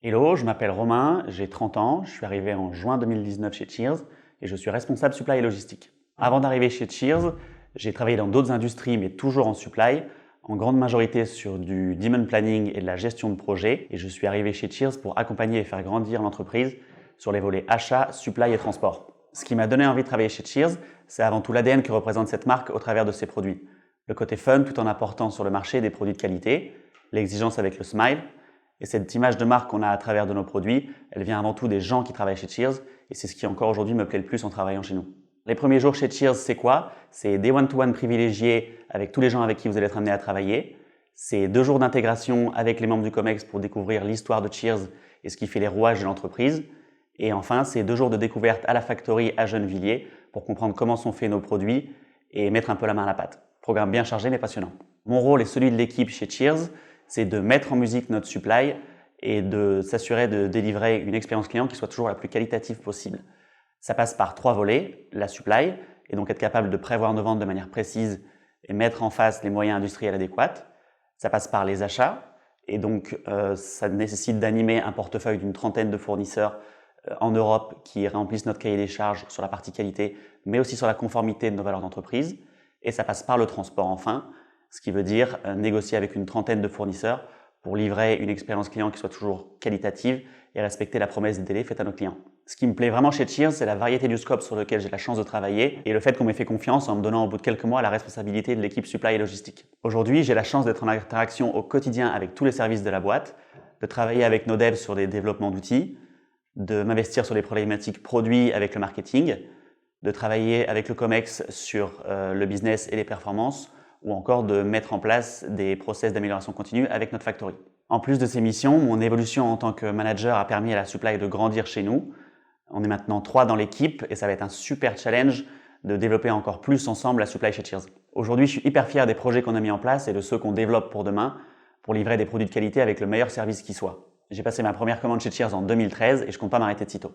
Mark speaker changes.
Speaker 1: Hello, je m'appelle Romain, j'ai 30 ans, je suis arrivé en juin 2019 chez Cheers et je suis responsable supply et logistique. Avant d'arriver chez Cheers, j'ai travaillé dans d'autres industries mais toujours en supply, en grande majorité sur du demand planning et de la gestion de projet, et je suis arrivé chez Cheers pour accompagner et faire grandir l'entreprise sur les volets achat, supply et transport. Ce qui m'a donné envie de travailler chez Cheers, c'est avant tout l'ADN que représente cette marque au travers de ses produits. Le côté fun tout en apportant sur le marché des produits de qualité, l'exigence avec le smile. Et cette image de marque qu'on a à travers de nos produits, elle vient avant tout des gens qui travaillent chez Cheers, et c'est ce qui encore aujourd'hui me plaît le plus en travaillant chez nous. Les premiers jours chez Cheers, c'est quoi? C'est des one-to-one privilégiés avec tous les gens avec qui vous allez être amené à travailler. C'est 2 jours d'intégration avec les membres du COMEX pour découvrir l'histoire de Cheers et ce qui fait les rouages de l'entreprise. Et enfin, c'est 2 jours de découverte à la factory à Gennevilliers pour comprendre comment sont faits nos produits et mettre un peu la main à la pâte. Programme bien chargé mais passionnant. Mon rôle et celui de l'équipe chez Cheers, c'est de mettre en musique notre supply et de s'assurer de délivrer une expérience client qui soit toujours la plus qualitative possible. Ça passe par 3 volets, la supply, et donc être capable de prévoir nos ventes de manière précise et mettre en face les moyens industriels adéquats. Ça passe par les achats, et donc ça nécessite d'animer un portefeuille d'une 30aine de fournisseurs en Europe qui remplissent notre cahier des charges sur la partie qualité, mais aussi sur la conformité de nos valeurs d'entreprise. Et ça passe par le transport enfin, ce qui veut dire négocier avec une 30aine de fournisseurs pour livrer une expérience client qui soit toujours qualitative et respecter la promesse des délais faite à nos clients. Ce qui me plaît vraiment chez Cheers, c'est la variété du scope sur lequel j'ai la chance de travailler et le fait qu'on m'ait fait confiance en me donnant au bout de quelques mois la responsabilité de l'équipe supply et logistique. Aujourd'hui, j'ai la chance d'être en interaction au quotidien avec tous les services de la boîte, de travailler avec nos devs sur des développements d'outils, de m'investir sur les problématiques produits avec le marketing, de travailler avec le COMEX sur le business et les performances, ou encore de mettre en place des process d'amélioration continue avec notre factory. En plus de ces missions, mon évolution en tant que manager a permis à la supply de grandir chez nous. On est maintenant 3 dans l'équipe et ça va être un super challenge de développer encore plus ensemble la supply chez Cheers. Aujourd'hui, je suis hyper fier des projets qu'on a mis en place et de ceux qu'on développe pour demain pour livrer des produits de qualité avec le meilleur service qui soit. J'ai passé ma première commande chez Cheers en 2013 et je compte pas m'arrêter de sitôt.